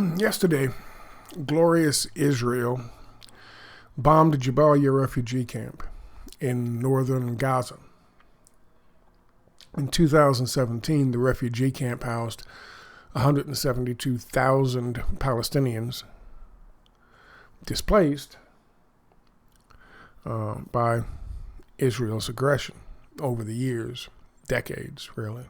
Yesterday, glorious Israel bombed Jabalia refugee camp in northern Gaza. In 2017, the refugee camp housed 172,000 Palestinians displaced by Israel's aggression over the years, decades, really.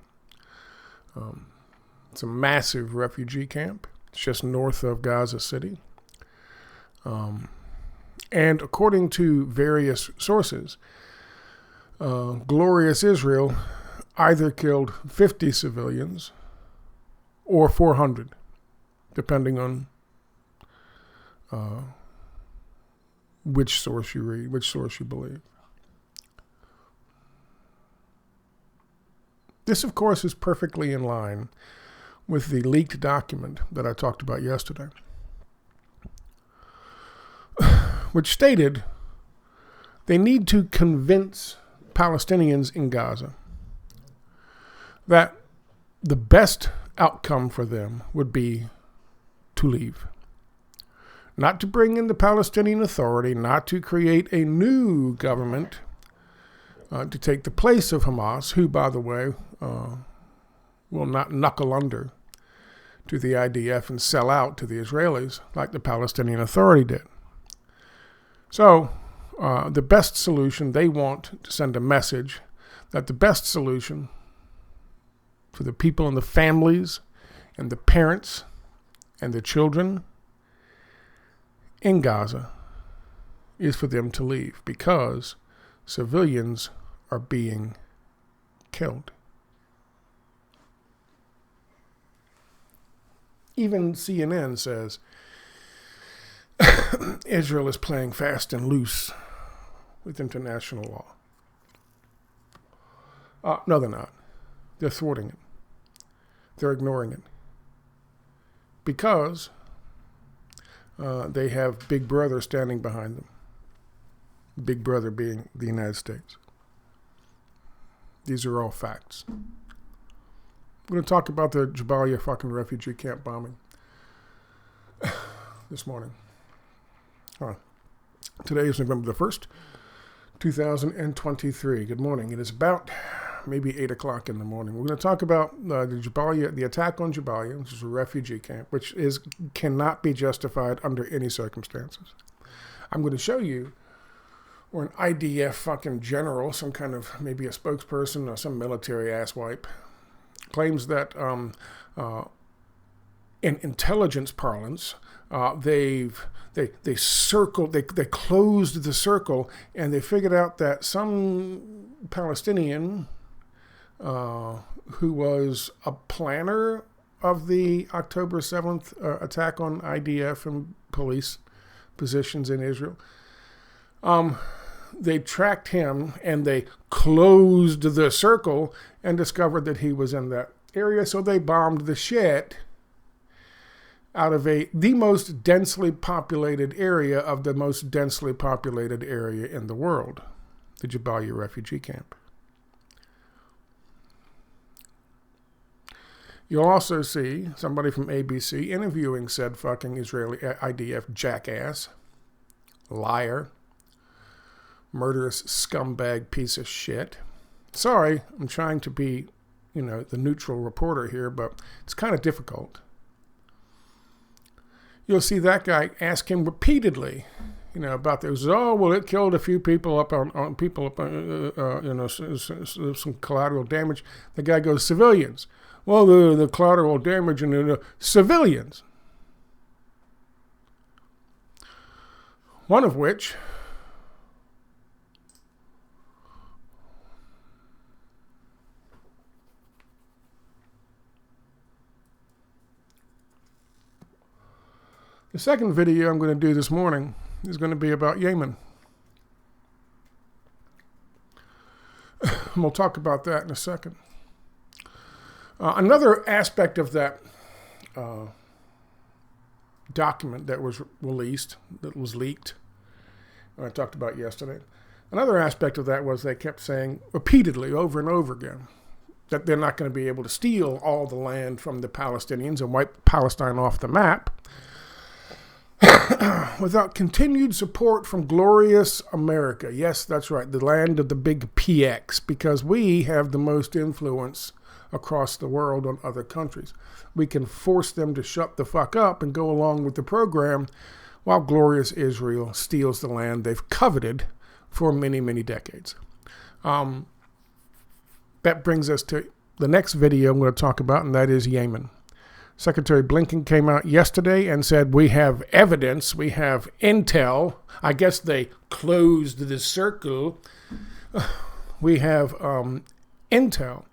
It's a massive refugee camp. It's just north of Gaza City. And according to various sources, glorious Israel either killed 50 civilians or 400, depending on which source you read, which source you believe. This, of course, is perfectly in line with the leaked document that I talked about yesterday, which stated they need to convince Palestinians in Gaza that the best outcome for them would be to leave. Not to bring in the Palestinian Authority, not to create a new government to take the place of Hamas, who, by the way, will not knuckle under to the IDF and sell out to the Israelis like the Palestinian Authority did. So the best solution, they want to send a message that the best solution for the people and the families and the parents and the children in Gaza is for them to leave because civilians are being killed. Even CNN says Israel is playing fast and loose with international law. No, they're not. They're thwarting it. They're ignoring it. Because they have Big Brother standing behind them. Big Brother being the United States. These are all facts. We're going to talk about the Jabalia fucking refugee camp bombing this morning. Today is November the 1st, 2023. Good morning. It is about maybe 8 o'clock in the morning. We're going to talk about the attack on Jabalia, which is a refugee camp, which cannot be justified under any circumstances. I'm going to show you where an IDF fucking general, some kind of maybe a spokesperson or some military asswipe, claims that in intelligence parlance, they closed the circle and they figured out that some Palestinian who was a planner of the October 7th attack on IDF and police positions in Israel, they tracked him and they closed the circle and discovered that he was in that area. So they bombed the shit out of the most densely populated area of the most densely populated area in the world, the Jabalia refugee camp. You'll also see somebody from ABC interviewing said fucking Israeli IDF jackass, liar, murderous scumbag piece of shit. Sorry, I'm trying to be, the neutral reporter here, but it's kind of difficult. You'll see that guy ask him repeatedly, about this. Oh, well, it killed a few people on people up, some collateral damage. The guy goes, civilians. Well, the collateral damage and the civilians. One of which the second video I'm going to do this morning is going to be about Yemen. We'll talk about that in a second. Another aspect of that document that was released, that was leaked, I talked about yesterday. Another aspect of that was they kept saying repeatedly over and over again, that they're not going to be able to steal all the land from the Palestinians and wipe Palestine off the map without continued support from glorious America. Yes, that's right, the land of the big PX, because we have the most influence across the world on other countries. We can force them to shut the fuck up and go along with the program while glorious Israel steals the land they've coveted for many, many decades. That brings us to the next video I'm going to talk about, and that is Yemen. Secretary Blinken came out yesterday and said, we have evidence, we have intel. I guess they closed the circle. We have intel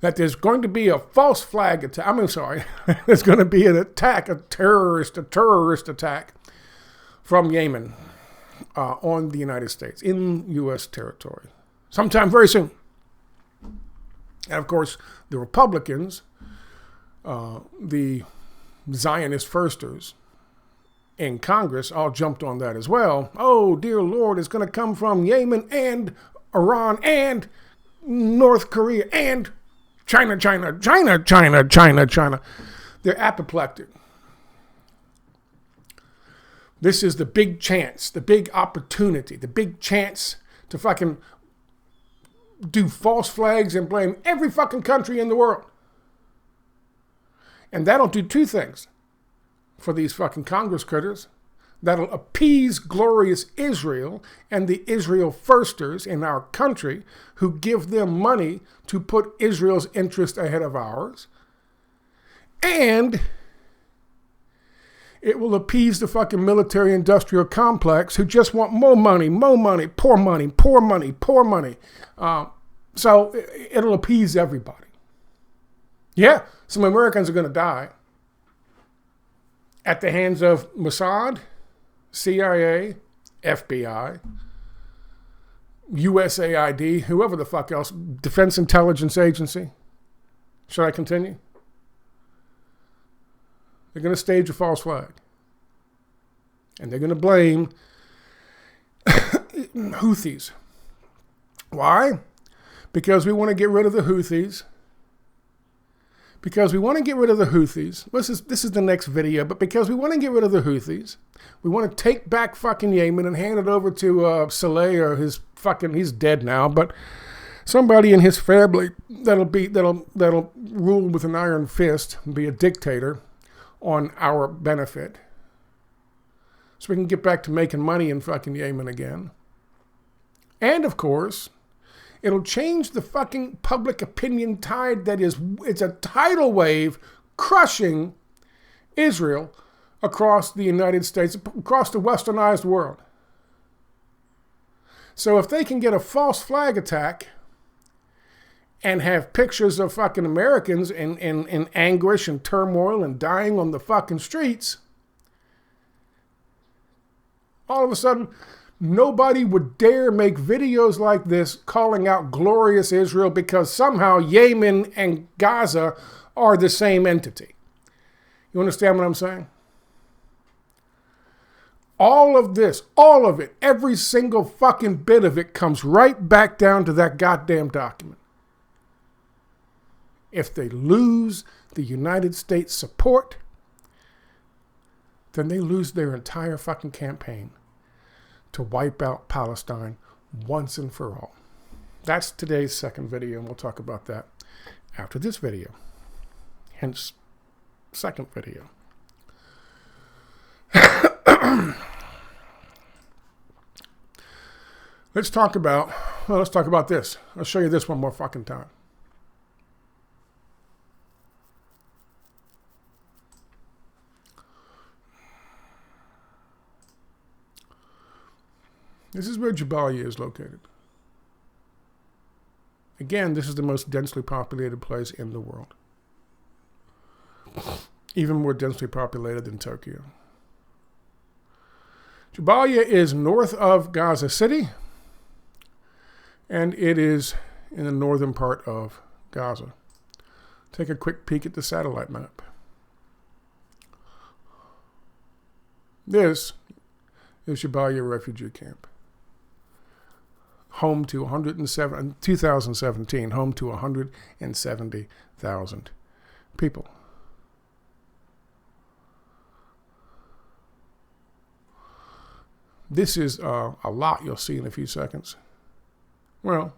that there's going to be a false flag attack. There's going to be an attack, a terrorist attack from Yemen on the United States in U.S. territory sometime very soon. And of course, the Republicans, the Zionist firsters in Congress all jumped on that as well. Oh, dear Lord, it's going to come from Yemen and Iran and North Korea and China. They're apoplectic. This is the big chance, the big opportunity, the big chance to fucking do false flags and blame every fucking country in the world. And that'll do two things for these fucking Congress critters. That'll appease glorious Israel and the Israel firsters in our country who give them money to put Israel's interest ahead of ours. And it will appease the fucking military industrial complex who just want more money, poor money. So it'll appease everybody. Yeah, some Americans are going to die at the hands of Mossad, CIA, FBI, USAID, whoever the fuck else, Defense Intelligence Agency. Should I continue? They're going to stage a false flag. And they're going to blame Houthis. Why? Because we want to get rid of the Houthis. This is the next video, but because we want to get rid of the Houthis, we want to take back fucking Yemen and hand it over to Saleh or he's dead now, but somebody in his family that'll rule with an iron fist and be a dictator on our benefit. So we can get back to making money in fucking Yemen again. And of course, it'll change the fucking public opinion tide it's a tidal wave crushing Israel across the United States, across the westernized world. So if they can get a false flag attack and have pictures of fucking Americans in anguish and turmoil and dying on the fucking streets, all of a sudden, nobody would dare make videos like this calling out glorious Israel because somehow Yemen and Gaza are the same entity. You understand what I'm saying? All of this, all of it, every single fucking bit of it comes right back down to that goddamn document. If they lose the United States support, then they lose their entire fucking campaign to wipe out Palestine once and for all. That's today's second video, and we'll talk about that after this video. Hence, second video. Let's talk about this. I'll show you this one more fucking time. This is where Jabalia is located. Again, this is the most densely populated place in the world. Even more densely populated than Tokyo. Jabalia is north of Gaza City, and it is in the northern part of Gaza. Take a quick peek at the satellite map. This is Jabalia refugee camp. home to 2017, home to 170,000 people. This is a lot you'll see in a few seconds. Well,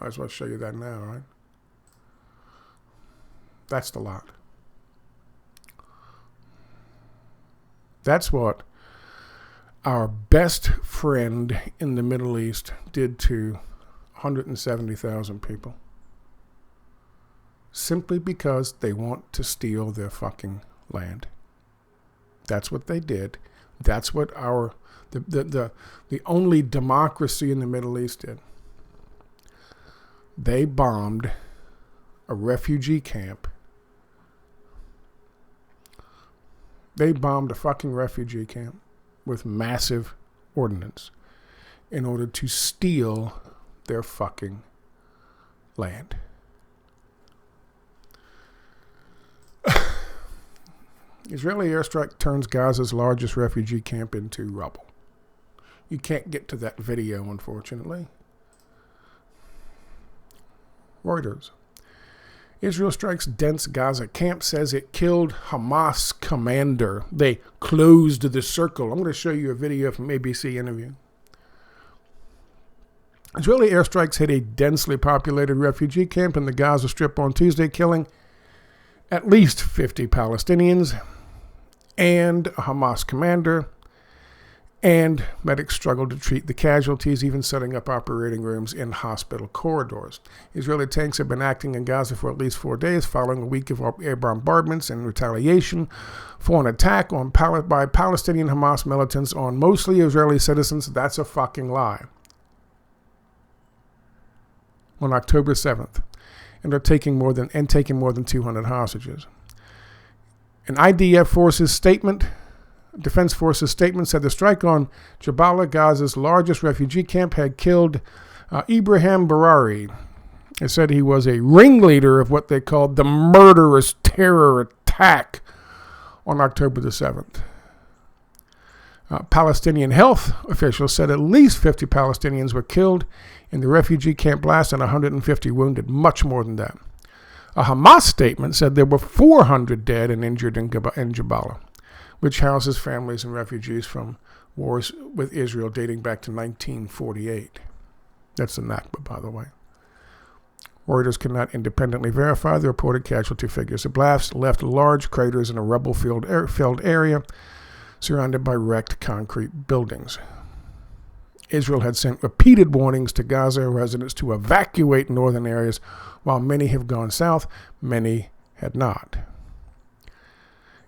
might as well show you that now, right? That's the lot. That's what our best friend in the Middle East did to 170,000 people. Simply because they want to steal their fucking land. That's what they did. That's what the only democracy in the Middle East did. They bombed a refugee camp. They bombed a fucking refugee camp with massive ordnance in order to steal their fucking land. Israeli airstrike turns Gaza's largest refugee camp into rubble. You can't get to that video, unfortunately. Reuters. Israel strikes dense Gaza camp, says it killed Hamas commander. They closed the circle. I'm going to show you a video from ABC interview. Israeli airstrikes hit a densely populated refugee camp in the Gaza Strip on Tuesday, killing at least 50 Palestinians and a Hamas commander. And medics struggled to treat the casualties, even setting up operating rooms in hospital corridors. Israeli tanks have been acting in Gaza for at least 4 days, following a week of air bombardments in retaliation for an attack by Palestinian Hamas militants on mostly Israeli citizens. That's a fucking lie. On October 7th, and are taking more than 200 hostages. An IDF Defense Forces statement said the strike on Jabalia, Gaza's largest refugee camp, had killed Ibrahim Barari. It said he was a ringleader of what they called the murderous terror attack on October the 7th. Palestinian health officials said at least 50 Palestinians were killed in the refugee camp blast and 150 wounded, much more than that. A Hamas statement said there were 400 dead and injured in Jabalia, which houses families and refugees from wars with Israel dating back to 1948. That's the Nakba, by the way. Reuters cannot independently verify the reported casualty figures. The blast left large craters in a rubble-filled area surrounded by wrecked concrete buildings. Israel had sent repeated warnings to Gaza residents to evacuate northern areas. While many have gone south, many had not.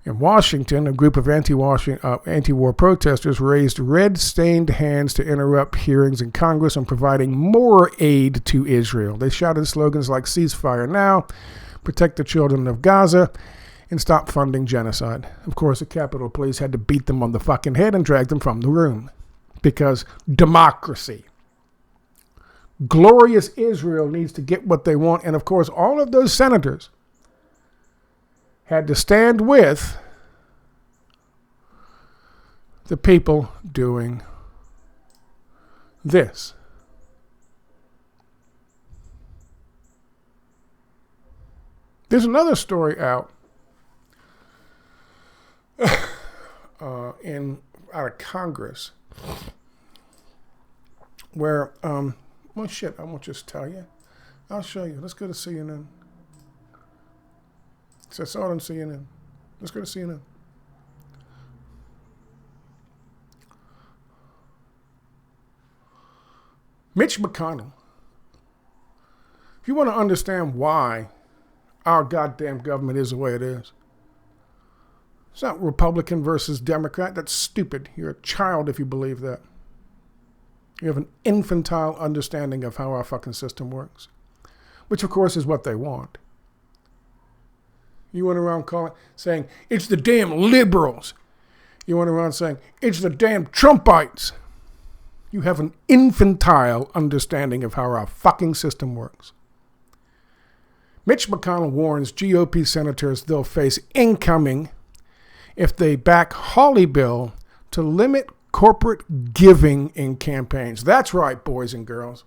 In Washington, a group of anti-war protesters raised red-stained hands to interrupt hearings in Congress on providing more aid to Israel. They shouted slogans like "Ceasefire now," "Protect the children of Gaza," and "Stop funding genocide." Of course, the Capitol Police had to beat them on the fucking head and drag them from the room. Because democracy. Glorious Israel needs to get what they want. And of course, all of those senators had to stand with the people doing this. There's another story out out of Congress where, well, shit, I won't just tell you. I'll show you. Let's go to CNN. So I saw it on CNN. Let's go to CNN. Mitch McConnell. If you want to understand why our goddamn government is the way it is, it's not Republican versus Democrat. That's stupid. You're a child if you believe that. You have an infantile understanding of how our fucking system works, which of course is what they want. You went around saying, it's the damn liberals. You went around saying, it's the damn Trumpites. You have an infantile understanding of how our fucking system works. Mitch McConnell warns GOP senators they'll face incoming if they back Hawley bill to limit corporate giving in campaigns. That's right, boys and girls.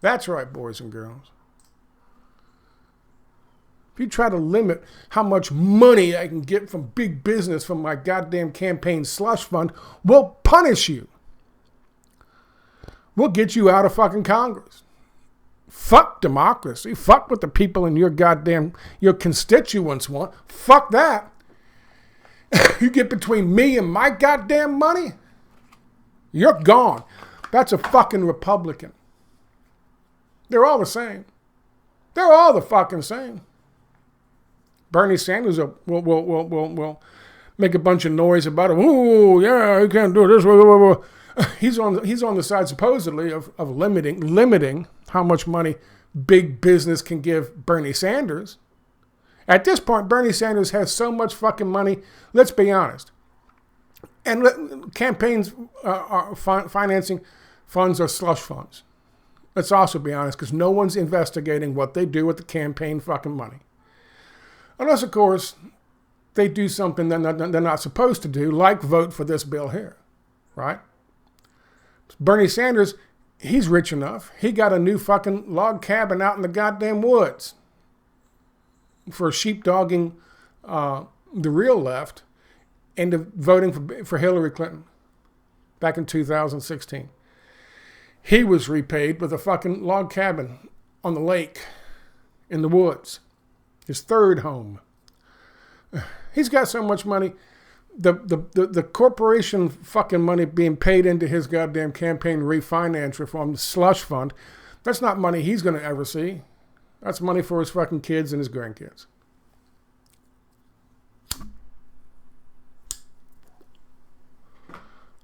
That's right, boys and girls. If you try to limit how much money I can get from big business from my goddamn campaign slush fund, we'll punish you. We'll get you out of fucking Congress. Fuck democracy. Fuck what the people in your constituents want. Fuck that. You get between me and my goddamn money, you're gone. That's a fucking Republican. They're all the same. They're all the fucking same. Bernie Sanders will make a bunch of noise about it. Ooh, yeah, you can't do this. He's on the side supposedly of limiting how much money big business can give Bernie Sanders. At this point, Bernie Sanders has so much fucking money. Let's be honest. And campaigns financing funds are slush funds. Let's also be honest, because no one's investigating what they do with the campaign fucking money. Unless, of course, they do something they're not supposed to do, like vote for this bill here, right? Bernie Sanders, he's rich enough. He got a new fucking log cabin out in the goddamn woods for sheepdogging the real left into voting for Hillary Clinton back in 2016. He was repaid with a fucking log cabin on the lake in the woods. His third home. He's got so much money. The corporation fucking money being paid into his goddamn campaign refinance reform slush fund, that's not money he's going to ever see. That's money for his fucking kids and his grandkids.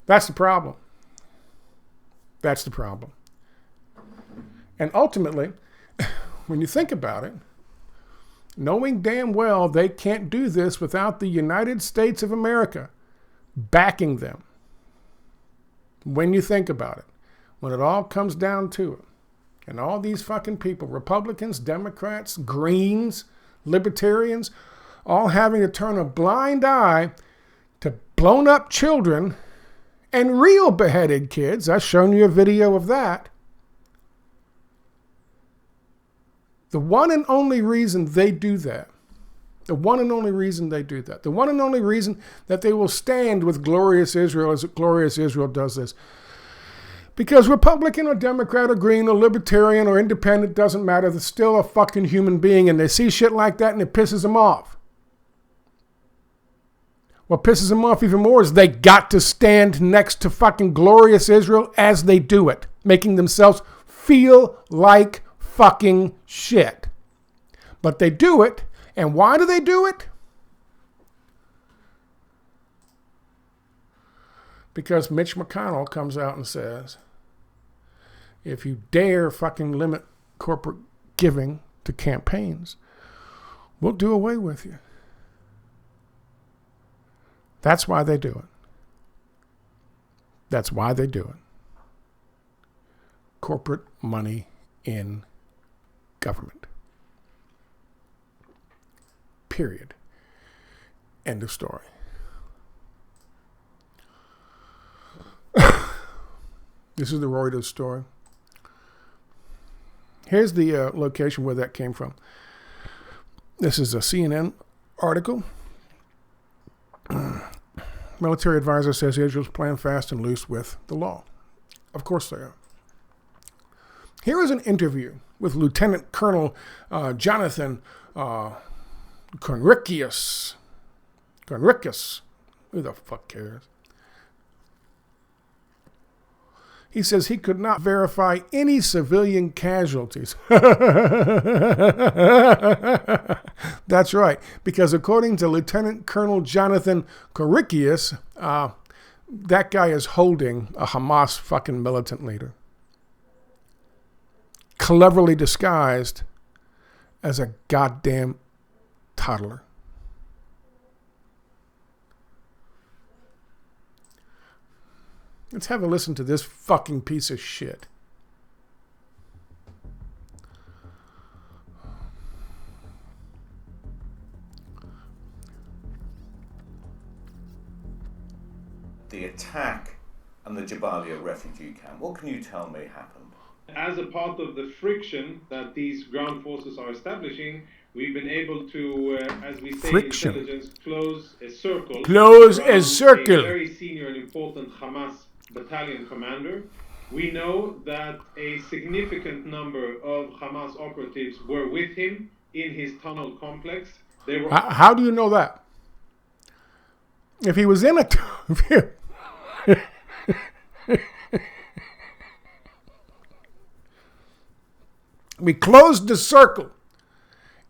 That's the problem. That's the problem. And ultimately, when you think about it, knowing damn well they can't do this without the United States of America backing them. When you think about it, when it all comes down to it, and all these fucking people, Republicans, Democrats, Greens, Libertarians, all having to turn a blind eye to blown up children and real beheaded kids. I've shown you a video of that. The one and only reason they do that, the one and only reason that they will stand with glorious Israel as glorious Israel does this, because Republican or Democrat or Green or Libertarian or Independent, doesn't matter, they're still a fucking human being, and they see shit like that and it pisses them off. What pisses them off even more is they got to stand next to fucking glorious Israel as they do it, making themselves feel like fucking shit. But they do it, and why do they do it? Because Mitch McConnell comes out and says, if you dare fucking limit corporate giving to campaigns, we'll do away with you. That's why they do it. That's why they do it. Corporate money in government. Period. End of story. This is the Reuters story. Here's the location where that came from. This is a CNN article. Military advisor says Israel's playing fast and loose with the law. Of course they are. Here is an interview with Lieutenant Colonel Jonathan Conricus. Who the fuck cares? He says he could not verify any civilian casualties. That's right, because according to Lieutenant Colonel Jonathan Conricus, that guy is holding a Hamas fucking militant leader, cleverly disguised as a goddamn toddler. Let's have a listen to this fucking piece of shit. The attack and the Jabalia refugee camp. What can you tell me happened? as a part of the friction that these ground forces are establishing, we've been able to, as we say in intelligence, close a circle. Close a circle. A very senior and important Hamas battalion commander. We know that a significant number of Hamas operatives were with him in his tunnel complex. They were. How do you know that? If he was in a we closed the circle.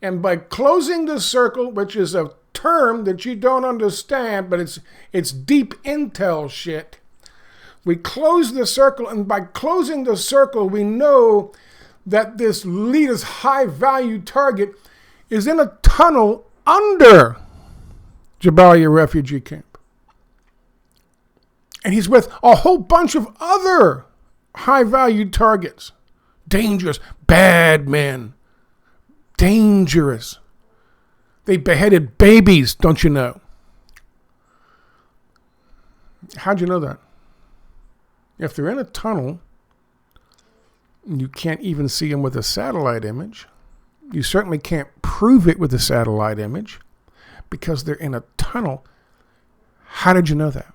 And by closing the circle, which is a term that you don't understand, but it's deep intel shit. We close the circle, and by closing the circle, we know that this leader's high-value target is in a tunnel under Jabalia refugee camp. And he's with a whole bunch of other high-value targets. Dangerous, bad men. Dangerous. They beheaded babies, don't you know? How'd you know that? If they're in a tunnel, you can't even see them with a satellite image. You certainly can't prove it with a satellite image because they're in a tunnel. How did you know that?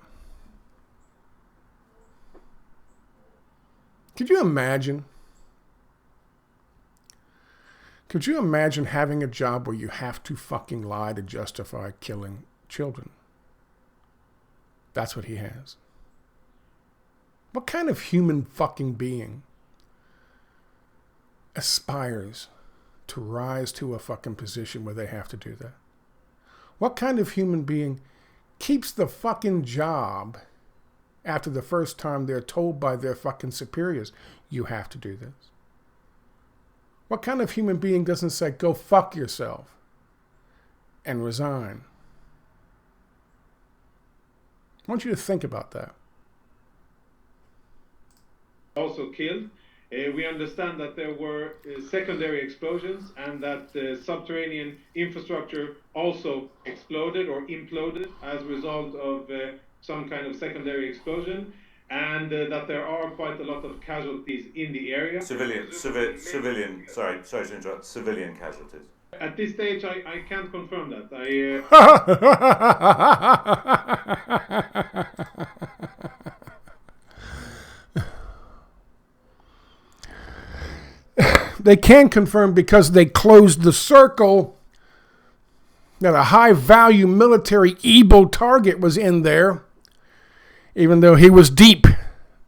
Could you imagine? Could you imagine having a job where you have to fucking lie to justify killing children? That's what he has. What kind of human fucking being aspires to rise to a fucking position where they have to do that? What kind of human being keeps the fucking job after the first time they're told by their fucking superiors, you have to do this? What kind of human being doesn't say, go fuck yourself and resign? I want you to think about that. Also killed. We understand that there were secondary explosions and that the subterranean infrastructure also exploded or imploded as a result of some kind of secondary explosion, and that there are quite a lot of casualties in the area. Civilian, sorry to interrupt, civilian casualties. At this stage, I can't confirm that. They can confirm because they closed the circle that a high-value military evil target was in there, even though he was deep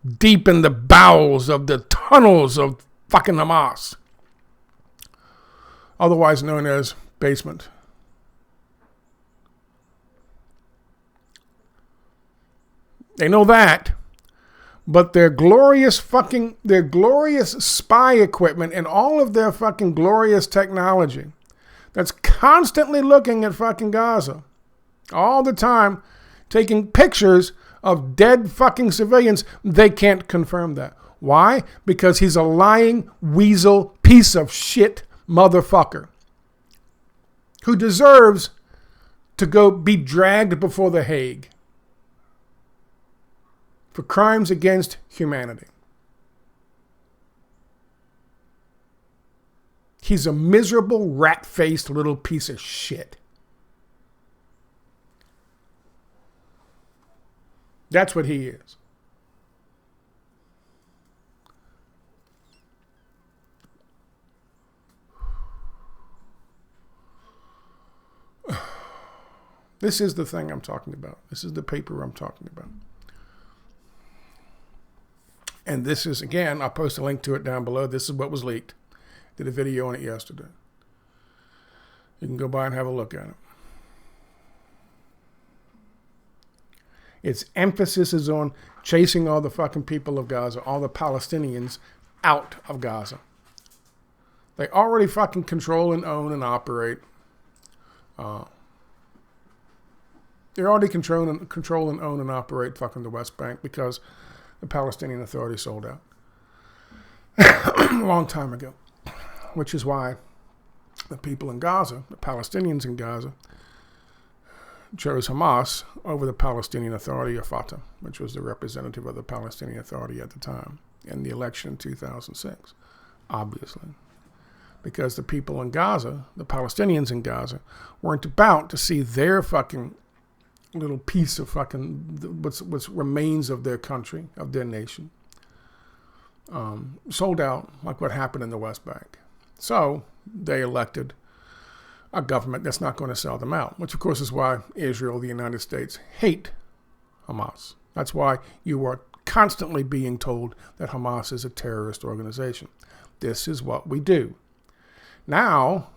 in the bowels of the tunnels of fucking Hamas, otherwise known as basement. They know that. But their glorious spy equipment and all of their fucking glorious technology that's constantly looking at fucking Gaza all the time, taking pictures of dead fucking civilians, they can't confirm that. Why? Because he's a lying weasel piece of shit motherfucker who deserves to go be dragged before the Hague for crimes against humanity. He's a miserable, rat-faced little piece of shit. That's what he is. This is the thing I'm talking about. This is the paper I'm talking about. And this is, again, I'll post a link to it down below. This is what was leaked. Did a video on it yesterday. You can go by and have a look at it. Its emphasis is on chasing all the fucking people of Gaza, all the Palestinians out of Gaza. They already fucking control and own and operate. They already control and own and operate fucking the West Bank because the Palestinian Authority sold out a long time ago, which is why the people in Gaza, the Palestinians in Gaza, chose Hamas over the Palestinian Authority, or Fatah, which was the representative of the Palestinian Authority at the time, in the election in 2006, obviously. Because the people in Gaza, the Palestinians in Gaza, weren't about to see their fucking little piece of fucking what's remains of their country, of their nation, sold out like what happened in the West Bank. So they elected a government that's not going to sell them out, which of course is why Israel, the United States, hate Hamas. That's why you are constantly being told that Hamas is a terrorist organization. This is what we do. Now,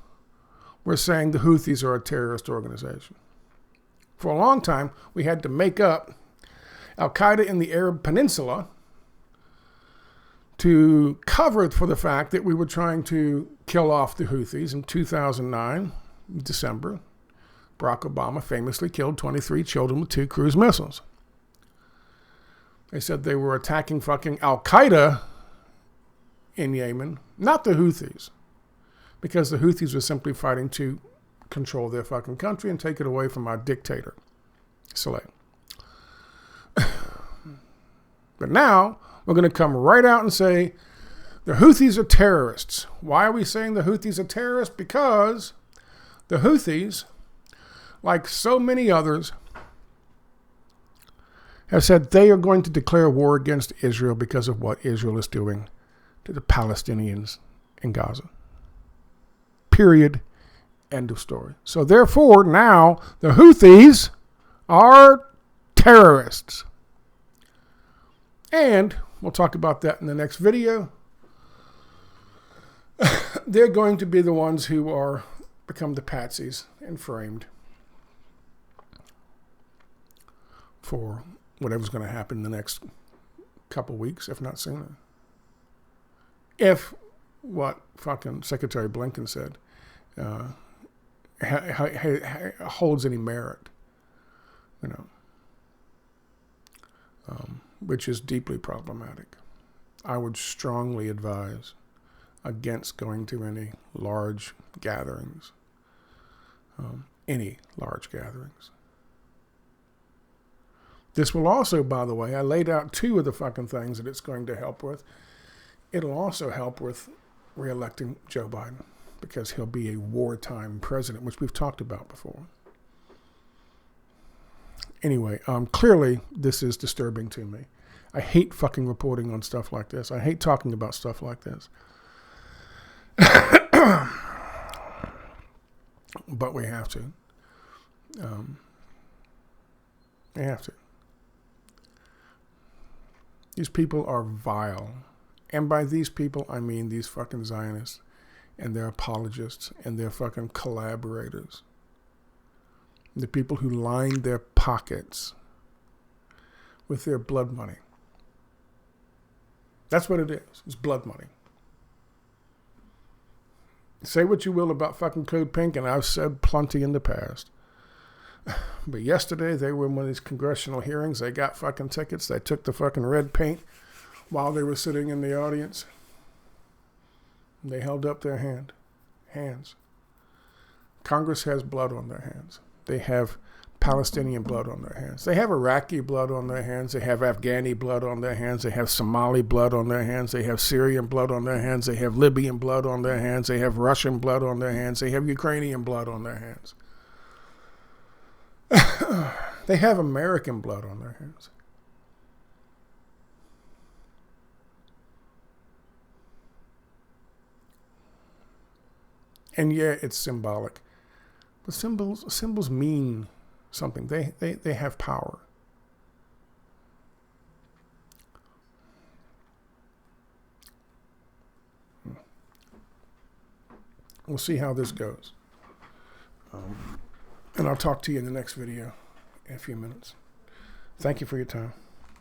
we're saying the Houthis are a terrorist organization. For a long time, we had to make up Al-Qaeda in the Arab Peninsula to cover for the fact that we were trying to kill off the Houthis. In 2009, December, Barack Obama famously killed 23 children with 2 cruise missiles. They said they were attacking fucking Al-Qaeda in Yemen, not the Houthis, because the Houthis were simply fighting to control their fucking country and take it away from our dictator, Saleh. But now, we're going to come right out and say the Houthis are terrorists. Why are we saying the Houthis are terrorists? Because the Houthis, like so many others, have said they are going to declare war against Israel because of what Israel is doing to the Palestinians in Gaza. Period. End of story. So therefore, now the Houthis are terrorists. And we'll talk about that in the next video. They're going to be the ones who are become the patsies and framed for whatever's going to happen in the next couple weeks, if not sooner. If what fucking Secretary Blinken said holds any merit, you know, which is deeply problematic. I would strongly advise against going to any large gatherings, This will also, by the way, I laid out 2 of the fucking things that it's going to help with. It'll also help with re-electing Joe Biden, because he'll be a wartime president, which we've talked about before. Anyway, clearly this is disturbing to me. I hate fucking reporting on stuff like this. I hate talking about stuff like this. But we have to. We have to. These people are vile. And by these people, I mean these fucking Zionists and their apologists and their fucking collaborators. The people who line their pockets with their blood money. That's what it is. It's blood money. Say what you will about fucking Code Pink, and I've said plenty in the past. But yesterday, they were in one of these congressional hearings. They got fucking tickets. They took the fucking red paint while they were sitting in the audience. And they held up their hands. Congress has blood on their hands. They have Palestinian blood on their hands. They have Iraqi blood on their hands. They have Afghani blood on their hands. They have Somali blood on their hands. They have Syrian blood on their hands. They have Libyan blood on their hands. They have Russian blood on their hands. They have Ukrainian blood on their hands. They have American blood on their hands. And yeah, it's symbolic. But symbols mean something. They have power. We'll see how this goes. And I'll talk to you in the next video in a few minutes. Thank you for your time.